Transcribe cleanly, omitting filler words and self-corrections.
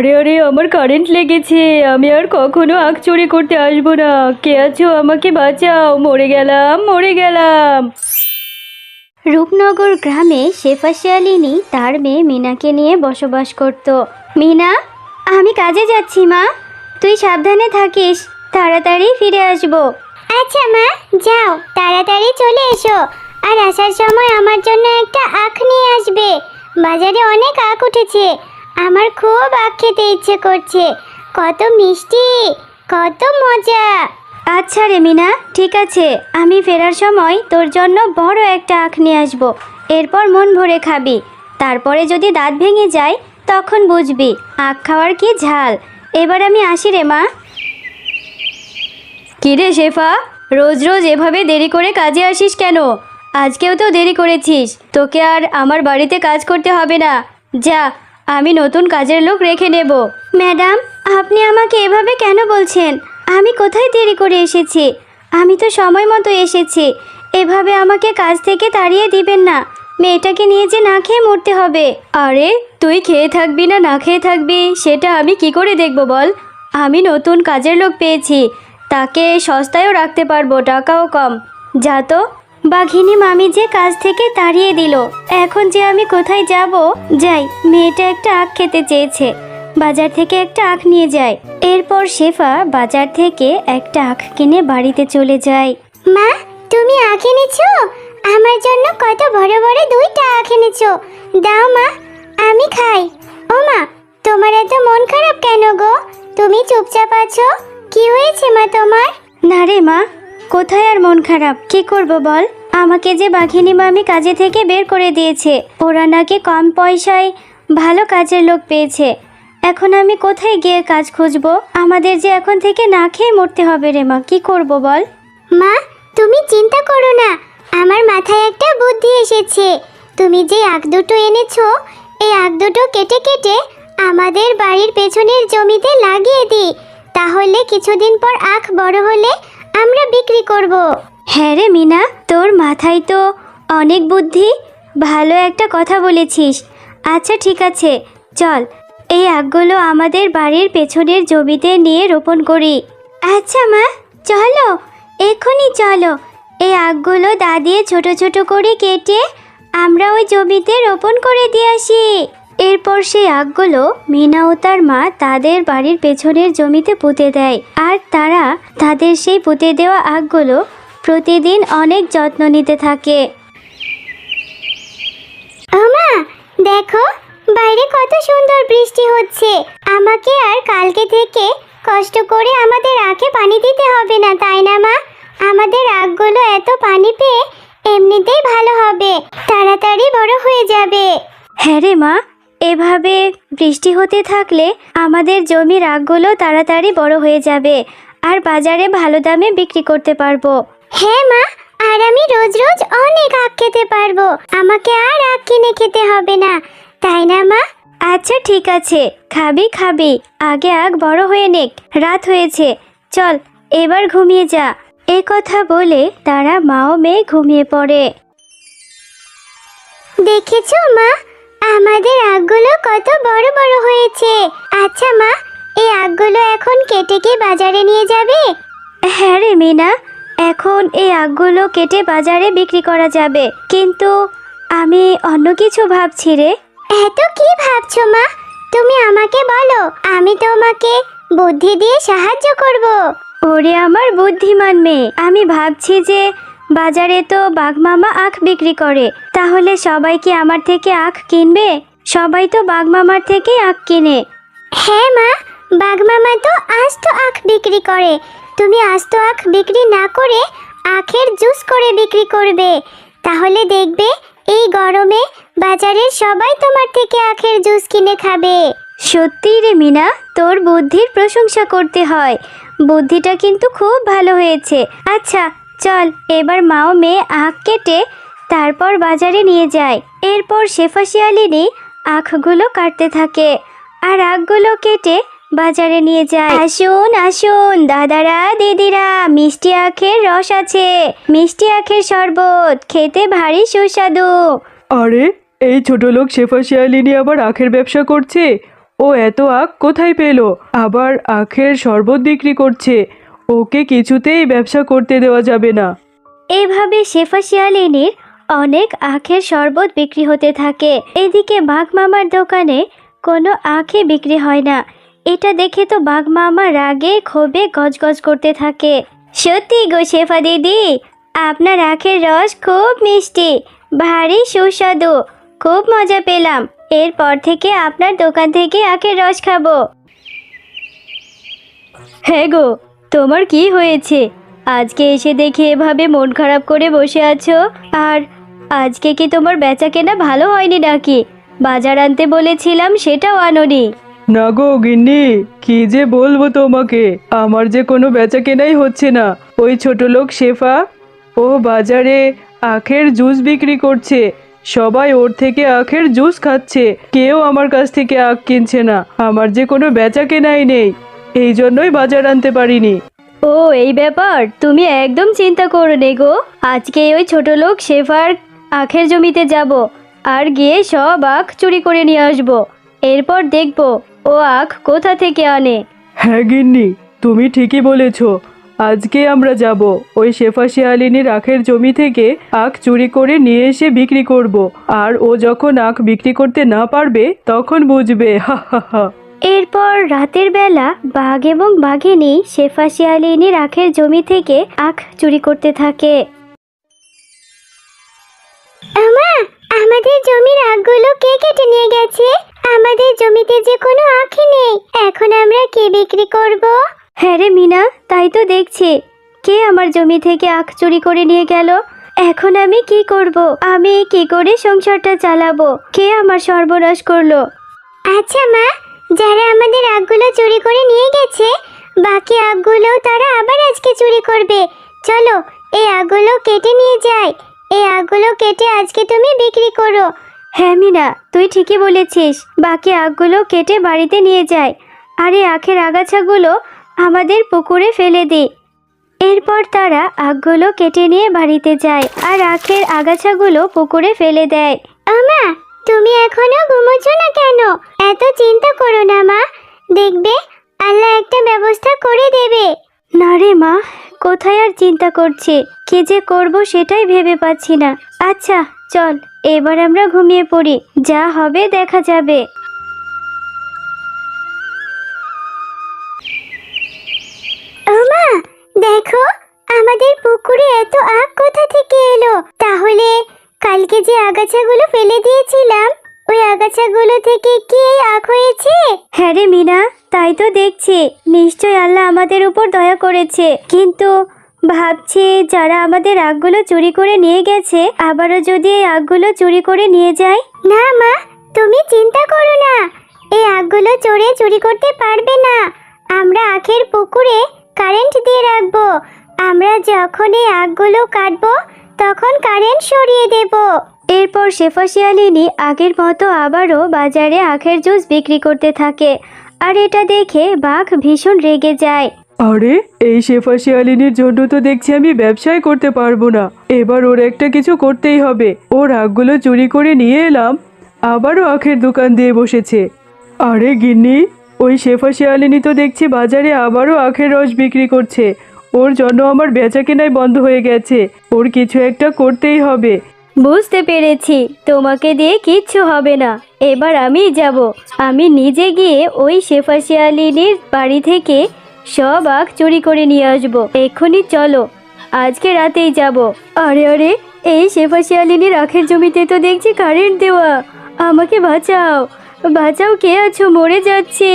আরে আরে, আমার কারেন্ট লেগেছে। আমি আর কখনো আখ চুরি করতে আসবো না। কে আছো, আমাকে বাঁচাও, মরে গেলাম মরে গেলাম। রূপনগর গ্রামে শেফা শিয়ালিনী তার মেয়ে মিনাকে নিয়ে বসবাস করত। মিনা, আমি কাজে যাচ্ছি মা, তুই সাবধানে থাকিস, তাড়াতাড়ি ফিরে আসবো। আচ্ছা মা, যাও, তাড়াতাড়ি চলে এসো। আর আসার সময় আমার জন্য একটা আখ নিয়ে আসবে। বাজারে অনেক আখ উঠেছে, আমার খুব আখ খেতে ইচ্ছে করছে। কত মিষ্টি, কত মজা। আচ্ছা রে মিনা, ঠিক আছে, আমি ফেরার সময় তোর জন্য বড় একটা আখ নিয়ে আসবো। এরপর মন ভরে খাবি। তারপরে যদি দাঁত ভেঙে যায় তখন বুঝবি আখ খাওয়ার কি ঝাল। এবার আমি আসি রে মা। কিরে শেফা, রোজ রোজ এভাবে দেরি করে কাজে আসিস কেন? আজকেও তো দেরি করেছিস। তোকে আর আমার বাড়িতে কাজ করতে হবে না। যা, আমি নতুন কাজের লোক রেখে নেব। ম্যাডাম, আপনি আমাকে এভাবে কেন বলছেন? আমি কোথায় দেরি করে এসেছি? আমি তো সময় মতো এসেছি। এভাবে আমাকে কাজ থেকে তাড়িয়ে দিবেন না। মেয়েটাকে নিয়ে যে না খেয়ে মরতে হবে। আরে, তুই খেয়ে থাকবি না না খেয়ে থাকবি সেটা আমি কি করে দেখব বল? আমি নতুন কাজের লোক পেয়েছি, তাকে সস্তায়ও রাখতে পারবো, টাকাও কম। যা তো। বাঘিনী মামি যে কাজ থেকে তাড়িয়ে দিল, এখন যে আমি কোথায় যাব? যাই, মেয়েটা একটা আখ খেতে চেয়েছে, বাজার থেকে একটা আখ নিয়ে যায়। এরপর শেফা বাজার থেকে একটা আখ কিনে বাড়িতে চলে যায়। মা, তুমি আখ এনেছো? আমার জন্য কত বড় বড় দুইটা আখ এনেছো। দাও মা, আমি খাই। ও মা, তোমার এত মন খারাপ কেন গো? তুমি চুপচাপ আছো, কি হয়েছে মা তোমার? না রে মা, কোথায় আর মন খারাপ, কি করব বল? আমাকে যে বাঘিনী মামি কাজে থেকে বের করে দিয়েছে। ওরা নাকি কম পয়সায় ভালো কাজের লোক পেয়েছে। এখন আমি কোথায় গিয়ে কাজ খুঁজবো? আমাদের যে এখন থেকে না খেয়ে মরতে হবে রে মা, কি করব বল? মা, তুমি চিন্তা করো না, আমার মাথায় একটা বুদ্ধি এসেছে। তুমি যে আখ দুটো এনেছো, এই আখ দুটো কেটে কেটে আমাদের বাড়ির পেছনের জমিতে লাগিয়ে দিই। তাহলে কিছুদিন পর আখ বড় হলে আমরা বিক্রি করব। হ্যাঁ রে মিনা, তোর মাথায় তো অনেক বুদ্ধি। ভালো একটা কথা বলেছিস। আচ্ছা ঠিক আছে, চল এই আখগুলো আমাদের বাড়ির পেছনের জমিতে নিয়ে রোপণ করি। আচ্ছা মা, চলো, এক্ষুনি চলো। এই আখগুলো দা দিয়ে ছোট ছোট করে কেটে আমরা ওই জমিতে রোপণ করে দিয়ে আসি। এরপর সেই আখগুলো মিনা ও তার মা তাদের বাড়ির পেছনের জমিতে পুঁতে দেয়। আর তারা তাদের সেই পুঁতে দেওয়া আখগুলো প্রতিদিন অনেক যত্ন নিতে থাকে। ও মা, দেখো বাইরে কত সুন্দর বৃষ্টি হচ্ছে। আমাকে আর কালকে থেকে কষ্ট করে আমাদের আখে পানি দিতে হবে না, তাই না মা? আমাদের আখগুলো এত পানি পেয়ে এমনিতেই ভালো হবে, তাড়াতাড়ি বড় হয়ে যাবে। হ্যাঁ রে মা, এভাবে বৃষ্টি হতে থাকলে আমাদের জমির আখগুলো তাড়াতাড়ি বড় হয়ে যাবে আর বাজারে ভালো দামে বিক্রি করতে পারবো। হ্যাঁ মা, আর আমি রোজ রোজ অনেক আখ খেতে পারবো। আমাকে আর আখ কিনে খেতে হবে না, তাই না মা? আচ্ছা ঠিক আছে, খাবি খাবি, আগে আখ বড় হয়ে নেক, রাত হয়েছে, চল এবার ঘুমিয়ে যা। এই কথা বলে তারা মা ও মেয়ে ঘুমিয়ে পড়ে। দেখেছো মা, আমাদের আখগুলো কত বড় বড় হয়েছে। আচ্ছা মা, এই আখগুলো এখন কেটে কি বাজারে নিয়ে যাবে? হ্যাঁ রে মিনা, এখন এই আখগুলো কেটে বাজারে বিক্রি করা যাবে, কিন্তু আমি অন্য কিছু ভাবছি রে। এত কি ভাবছো মা? তুমি আমাকে বলো, আমি তোমাকে বুদ্ধি দিয়ে সাহায্য করব। ওরে আমার বুদ্ধিমান মেয়ে, আমি ভাবছি যে বাজারে তো বাঘমামা আখ বিক্রি করে, তাহলে সবাই কি আমার থেকে আখ কিনবে? সবাই তো বাঘমামার থেকেই আখ কিনে। হ্যাঁ মা, বাঘমামা তো আস্ত আখ বিক্রি করে। তুমি আস্ত আখ বিক্রি না করে আখের জুস করে বিক্রি করবে, তাহলে দেখবে এই গরমে বাজারের সবাই তোমার থেকে আখের জুস কিনে খাবে। সত্যি রে মিনা, তোর বুদ্ধির প্রশংসা করতে হয়, বুদ্ধিটা কিন্তু খুব ভালো হয়েছে। আচ্ছা চল, এবার মা ও মেয়ে আখ কেটে তারপর বাজারে নিয়ে যায়। এরপর শেফা শিয়ালিনী আখগুলো কাটতে থাকে আর আখগুলো কেটে বাজারে নিয়ে যায়। আসুন আসুন দাদারা দিদিরা, মিষ্টি আখের রস আছে, মিষ্টি আখের শরবত, খেতে ভারী সুস্বাদু। আরে, এই ছোট লোক শেফা শিয়ালিনী আবার আখের ব্যবসা করছে। ও এত আখ কোথায় পেলো? আবার আখের শরবত বিক্রি করছে। ওকে কিছুতেই ব্যবসা করতে দেওয়া যাবে না। এভাবে শেফা শিয়ালিনীর অনেক আখের শরবত বিক্রি হতে থাকে। এদিকে বাঘ মামার দোকানে কোনো আখই বিক্রি হয় না। এটা দেখে তো বাঘ মামা রাগে ক্ষোভে গজগজ করতে থাকে। সত্যি গো শেফা দিদি, আপনার আখের রস খুব মিষ্টি, ভারী সুস্বাদু, খুব মজা পেলাম। এরপর থেকে আপনার দোকান থেকে আখের রস খাবো। হ্যাঁ গো, তোমার কি হয়েছে? আজকে এসে দেখে এভাবে মন খারাপ করে বসে আছো। আর আজকে কি তোমার বেচা কেনা ভালো হয়নি নাকি? বাজার আনতে বলেছিলাম সেটাও আনোনি। না গো গিন্নি, কি যে বলবো তোমাকে, আমার যে কোনো বেচা কেনাই হচ্ছে না। ওই ছোট লোক শেফা, ও বাজারে আখের জুস বিক্রি করছে। সবাই ওর থেকে আখের জুস খাচ্ছে, কেউ আমার কাছ থেকে আখ কিনছে না। আমার যে কোনো বেচা কেনাই নেই, এই জন্যই বাজার আনতে পারিনি। ও এই ব্যাপার, তুমি একদম চিন্তা করো নে গো। আজকে ওই ছোট লোক শেফার আখের জমিতে যাব, আর গিয়ে সব আখ চুরি করে নিয়ে আসবো। এরপর দেখবো ও আখ কোথা থেকে আনে। হ্যাঁ গিন্নি, তুমি ঠিকই বলেছ। আজকে আমরা যাব ওই শেফা শিয়ালিনীর আখের জমি থেকে আখ চুরি করে নিয়ে এসে বিক্রি করব। আর ও যখন আখ বিক্রি করতে না পারবে তখন বুঝবে। হা হা হা। এরপর রাতের বেলা বাঘ এবং বাঘিনী শেফা শিয়ালিনীর আখের জমি থেকে আখ চুরি করতে থাকে। আমা, আমাদের জমির আখগুলো কে কেটে নিয়ে গেছে? আমাদের জমিতে যে কোনো আখই নেই, এখন আমরা কি বিক্রি করব? হ্যাঁ রে মিনা, তাই তো দেখছি। কে আমার জমি থেকে আখ চুরি করে নিয়ে গেল? এখন আমি কি করব? আমি কি করে সংসারটা চালাবো? কে আমার সর্বনাশ করলো? আচ্ছা মা, যারা আমাদের আখগুলো চুরি করে নিয়ে গেছে, বাকি আখগুলো তারা আবার আজকে চুরি করবে। চলো এই আখগুলো কেটে নিয়ে যাই। এই আখগুলো কেটে আজকে তুমি বিক্রি করো। হ্যাঁ মিনা, তুই ঠিকই বলেছিস। বাকি আখগুলো কেটে বাড়িতে নিয়ে যায়, আর এই আখের আগাছাগুলো আমাদের পুকুরে ফেলে দিই। এরপর তারা আখগুলো কেটে নিয়ে বাড়িতে যায় আর আখের আগাছাগুলো পুকুরে ফেলে দেয়। আমা, তুমি এখনো ঘুমোচ্ছ না কেন? এত চিন্তা করো না মা, দেখবে আল্লাহ একটা ব্যবস্থা করে দেবে। না রে মা, কোথায় আর চিন্তা করছি, কি যে করব সেটাই ভেবে পাচ্ছি না। আচ্ছা চল, এবার আমরা ঘুমিয়ে পড়ি, যা হবে দেখা যাবে। আমা, দেখো আমাদের পুকুরে এত আখ কোথা থেকে এলো? তাহলে কালকে যে আগাছাগুলো ফেলে দিয়েছিলাম, ওই আগাছাগুলো থেকে কি এই আখ হয়েছে? হ্যাঁ রে মিনা, তাই তো দেখছি। নিশ্চয় আল্লাহ আমাদের উপর দয়া করেছে। কিন্তু ভাবছি যারা আমাদের আখগুলো চুরি করে নিয়ে গেছে, আবারও যদি এই আখগুলো চুরি করে নিয়ে যায়। না মা, তুমি চিন্তা করো না, এই আখগুলো চোরে চুরি করতে পারবে না। আমরা আখের পুকুরে কারেন্ট দিয়ে রাখবো। আমরা যখন এই আখগুলো কাটবো তখন কারেন্ট সরিয়ে দেব। এরপর শেফা শিয়ালিনী আগের মতো আবারও বাজারে আখের জুস বিক্রি করতে থাকে। আর এটা দেখে বাঘ ভীষণ রেগে যায়। আরে, এই শেফা শিয়ালিনীর জন্য তো দেখছি আমি ব্যবসাই করতে পারবো না। এবার ওর একটা কিছু করতেই হবে। ওর আখগুলো চুরি করে নিয়ে এলাম, আবারও আখের দোকান দিয়ে বসেছে। আরে গিন্নি, ওই শেফা শিয়ালিনী তো দেখছি বাজারে আবারও আখের রস বিক্রি করছে। ওর জন্য আমার বেচা কেনাই বন্ধ হয়ে গেছে। ওর কিছু একটা করতেই হবে। বুঝতে পেরেছি, তোমাকে দিয়ে কিচ্ছু হবে না। এবার আমি যাব, আমি নিজে গিয়ে ওই শেফা শিয়ালিনীর বাড়ি থেকে সব আখ চুরি করে নিয়ে আসবো। এক্ষুনি চলো, আজকে রাতেই যাব। আরে আরে, এই শেফা শিয়ালিনীর আখের জমিতে তো দেখছি কারেন্ট দেওয়া। আমাকে বাঁচাও, বাঁচাও, কে আছো? মরে যাচ্ছে।